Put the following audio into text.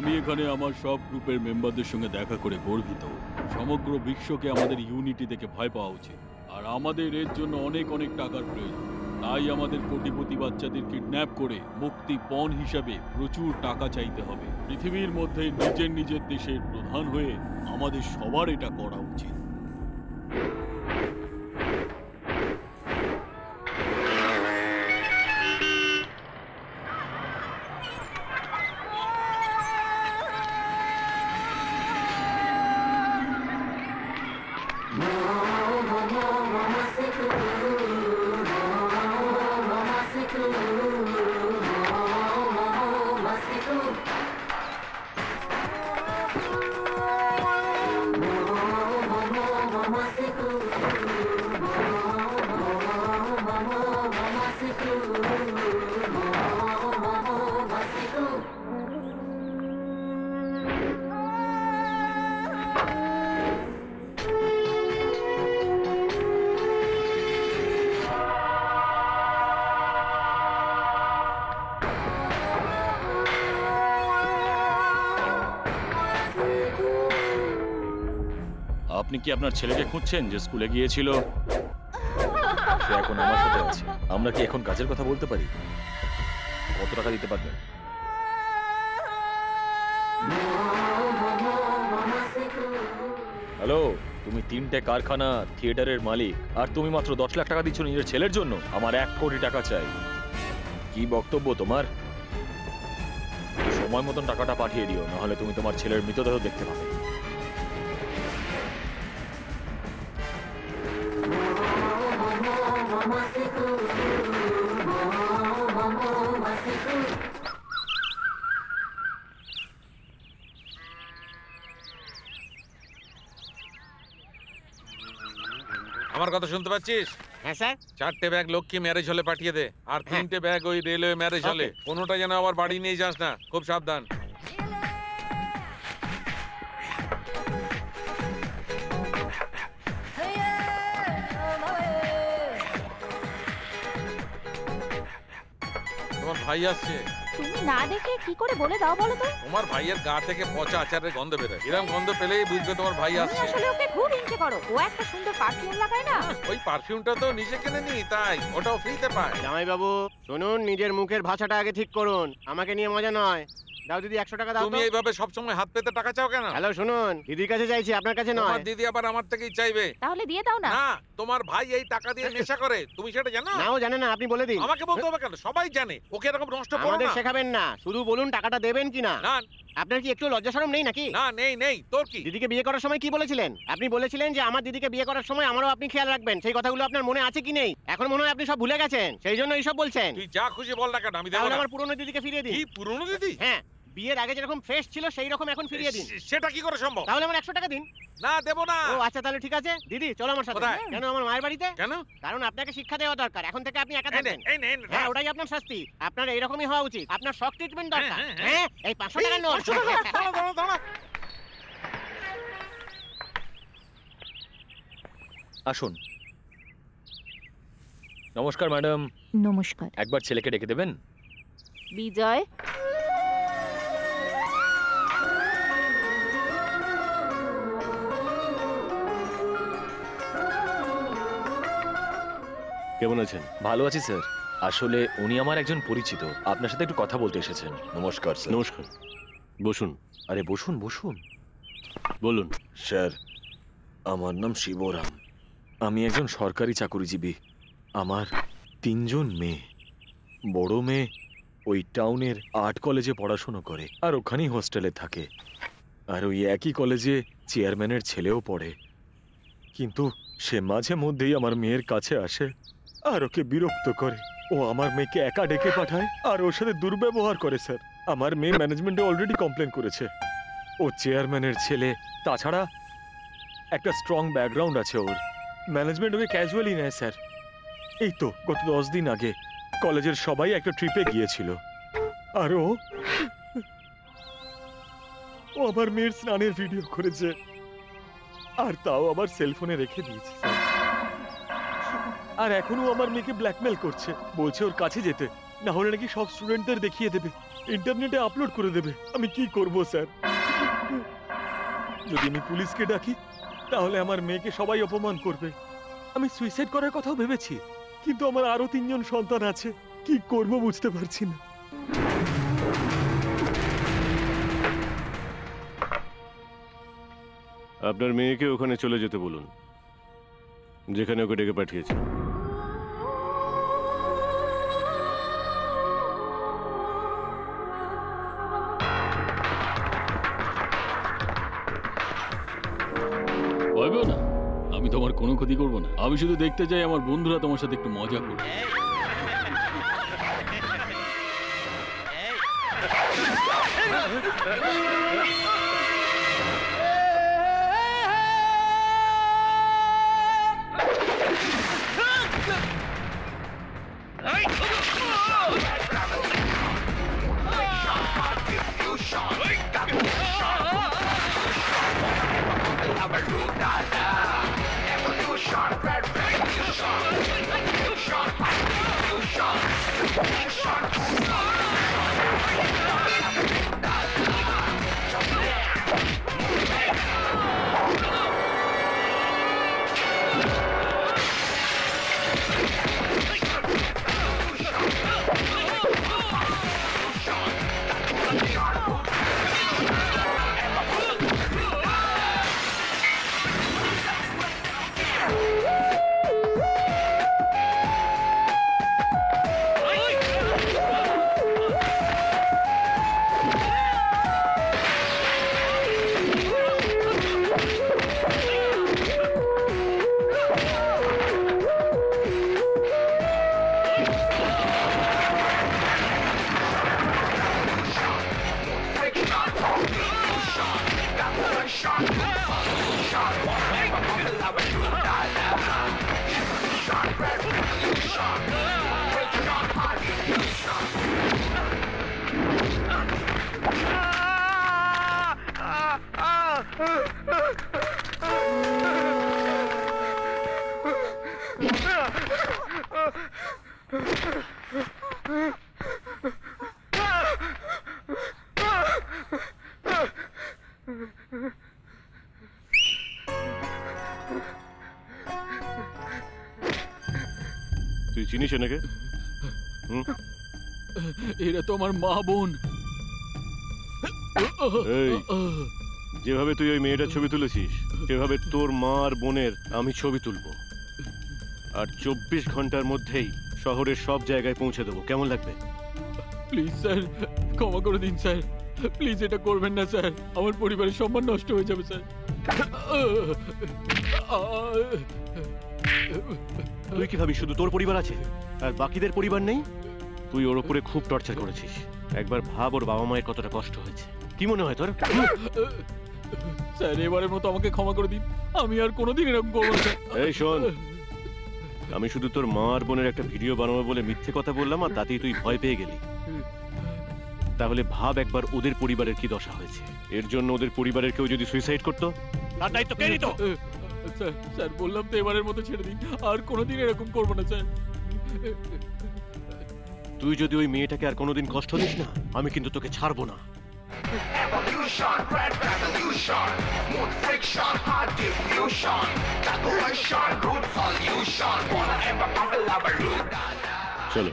আমি এখানে আমার সব গ্রুপের মেম্বারদের সঙ্গে দেখা করে গর্বিত। সমগ্র বিশ্বকে আমাদের ইউনিটি দেখে ভয় পাওয়া উচিত। আর আমাদের এর জন্য অনেক অনেক টাকার প্রয়োজন। তাই আমাদের কোটিপতি বাচ্চাদের কিডন্যাপ করে মুক্তি পণ হিসাবে প্রচুর টাকা চাইতে হবে। পৃথিবীর মধ্যে নিজের নিজের দেশের প্রধান হয়ে আমাদের সবার এটা করা উচিত। আপনি কি আপনার ছেলেকে খুঁজছেন যে স্কুলে গিয়েছিল? সে এখন আমার সাথে আছে। আমরা কি এখন কাজের কথা বলতে পারি? কত টাকা দিতে পারবেন? হ্যালো, তুমি 3টে কারখানা, থিয়েটারের মালিক, আর তুমি মাত্র 10 লাখ টাকা দিচ্ছ নিজের ছেলের জন্য? আমার 1 কোটি টাকা চাই। কি বক্তব্য তোমার? সময় মতন টাকাটা পাঠিয়ে দিও, নাহলে তুমি তোমার ছেলের মৃতদেহ দেখতে পাবে। আমার কথা শুনতে পাচ্ছিস? হ্যাঁ স্যার। 4টে ব্যাগ লক্ষ্মী ম্যারেজ হলে পাঠিয়ে দে, আর 3টে ব্যাগ ওই রেলওয়ে ম্যারেজ হলে। কোনোটা যেন আবার বাড়ি নিয়ে যাস না, খুব সাবধান। তোমার ভাই আসছে। তুমি না দেখে কি করে বলে দাও বলো তো? তোমার ভাইয়ের গা থেকে পচা আচারের গন্ধ বেরোয়। এরকম গন্ধ পেলেই বুঝবে তোমার ভাই আসছে। তুমি আসলে ওকে খুব হিংসে করো। ও একটা সুন্দর পারফিউম লাগায় না? ওই পারফিউমটা তো নিজে কিনে নি, তাই ওটাও ফ্রিতে পায়। জামাই বাবু শুনুন, নিজের মুখের ভাষাটা আগে ঠিক করুন। আমাকে নিয়ে মজা নয়। দাও দিদি 100 টাকা দাও। তুমি এইভাবে সবসময় হাত পেতে টাকা চাও কেন? হ্যালো শুনুন, দিদির কাছে চাইছি, আপনার কাছে নয়। তোমার দিদি আবার আমার থেকেই চাইবে। তাহলে দিয়ে দাও না। না, তোমার ভাই এই টাকা দিয়ে নেশা করে, তুমি সেটা জানো? নাও জানে না, আপনি বলে দিন। আমাকে বলতে হবে কেন? সবাই জানে। ওকে এরকম নষ্ট করো আমাদের না। শেখাবেন না, শুধু বলুন টাকাটা দেবেন কিনা। না। আপনার কি একটু লজ্জা শরম নেই নাকি? না, নেই নেই। তোর কি? দিদিকে বিয়ে করার সময় কি বলেছিলেন? আপনি বলেছিলেন যে আমার দিদিকে বিয়ে করার সময় আমারও আপনি খেয়াল রাখবেন। সেই কথাগুলো আপনার মনে আছে কি নেই? এখন মনে হয় আপনি সব ভুলে গেছেন, সেই জন্য এইসব বলছেন। তুই যা খুশি বল না কেন, আমি দেব না। আমার পুরনো দিদিকে ফিরিয়ে দিন। কি পুরনো দিদি? হ্যাঁ, বিয়ের আগে যেরকম ফ্রেশ ছিল সেই রকম এখন ফিরিয়ে দিন। সেটা কি করে সম্ভব? তাহলে আমার 100 টাকা দিন। না, দেব না। ও আচ্ছা, তাহলে ঠিক আছে। দিদি চলো আমার সাথে। কেন? আমার মায়ের বাড়িতে। কেন? কারণ আপনাকে শিক্ষা দেওয়া দরকার। এখন থেকে আপনি একা থাকবেন। হ্যাঁ, ওটাই আপনার শাস্তি। আপনার এইরকমই হওয়া উচিত। আপনার শক ট্রিটমেন্ট দরকার। হ্যাঁ, এই 500 টাকার নোট। আসুন। নমস্কার ম্যাডাম। নমস্কার। একবার ছেলেকে ডেকে দেবেন? বিজয়। কেমন আছেন? ভালো আছি স্যার। আসলে উনি আমার একজন পরিচিত, আপনার সাথে একটু কথা বলতে এসেছেন। নমস্কার স্যার। নমস্কার, বসুন। আরে বসুন বসুন। বলুন। স্যার, আমার নাম শিবরাম। আমি একজন সরকারি চাকরিজীবী। আমার 3জন মেয়ে। বড় মেয়ে ওই টাউনের আর্ট কলেজে পড়াশোনা করে, আর ওখানেই হোস্টেলে থাকে। আর ওই একই কলেজে চেয়ারম্যানের ছেলেও পড়ে। কিন্তু সে মাঝে মধ্যেই আমার মেয়ের কাছে আসে আর ওকে বিরক্ত করে। ও আমার মেয়েকে একা ডেকে পাঠায় আর ওর সাথে দুর্ব্যবহার করে স্যার। আমার মেয়ে ম্যানেজমেন্টে অলরেডি কমপ্লেন করেছে। ও চেয়ারম্যানের ছেলে, তাছাড়া একটা স্ট্রং ব্যাকগ্রাউন্ড আছে ওর। ম্যানেজমেন্ট ওকে ক্যাজুয়ালি নেয় স্যার। এই তো গত 10 দিন আগে কলেজের সবাই একটা ট্রিপে গিয়েছিল, আর ও আমার মেয়ের স্নানের ভিডিও করেছে, আর তাও আমার সেলফোনে রেখে দিয়েছে। আর এখনো আমার মেয়েকে ব্ল্যাকমেল করছে, বলছে ওর কাছে যেতে, না হলে নাকি সব স্টুডেন্টদের দেখিয়ে দেবে, ইন্টারনেটে আপলোড করে দেবে। আমি কি করব স্যার? যদি আমি পুলিশকে ডাকি তাহলে আমার মেয়েকে সবাই অপমান করবে। আমি সুইসাইড করার কথাও ভেবেছি, কিন্তু আমার আরো 3 জন সন্তান আছে। কি করব বুঝতে পারছি না। আপনার মেয়েকে ওখানে চলে যেতে বলুন, যেখানে ওকে ডেকে পাঠিয়েছে। ভয় পেও না, আমি তোমার কোনো ক্ষতি করব না। আমি শুধু দেখতে চাই আমার বন্ধুরা তোমার সাথে একটু মজা করবে। তুই চিনিস এনাকে? এরা তো আমার মা বোন। এই, যেভাবে তুই ওই মেয়েটার ছবি তুলেছিস সেভাবে তোর মা আর বোনের আমি ছবি তুলবো, আর 24 ঘন্টার মধ্যেই শহরের সব জায়গায় পৌঁছে দেবো। কেমন লাগবে? প্লিজ স্যার, ক্ষমা করে দিন স্যার। প্লিজ এটা করবেন না স্যার, আমার পরিবারের সম্মান নষ্ট হয়ে যাবে স্যার। তুই কি ভাবিস শুধু তোর পরিবার আছে আর বাকিদের পরিবার নেই? তুই ওর উপরে খুব টর্চার করেছিস। একবার ভাব ওর বাবা মায়ের কতটা কষ্ট হয়েছে। কি মনে হয় তোর? স্যার এবারের মতো আমাকে ক্ষমা করে দিন, আমি আর কোনোদিন এরকম করবো না স্যার। এই শোন, আমি শুধু তোর মা আর বোনের একটা ভিডিও বানাবো বলে মিথ্যে কথা বললাম আর তাতেই তুই ভয় পেয়ে গেলি। তাহলে ভাব একবার ওদের পরিবারের কি দশা হয়েছে। এর জন্য ওদের পরিবারের কেউ যদি সুইসাইড করতো তার দায়িত্ব কে নিত? স্যার স্যার বললাম তো এবারের মতো ছেড়ে দিন, আর কোনোদিন এরকম করবো না স্যার। তুই যদি ওই মেয়েটাকে আর কোনোদিন কষ্ট দিস না, আমি কিন্তু তোকে ছাড়বো না। Evolution, red revolution, smooth friction, hard diffusion, calculation, good solution, wanna ever collaborate. চলো।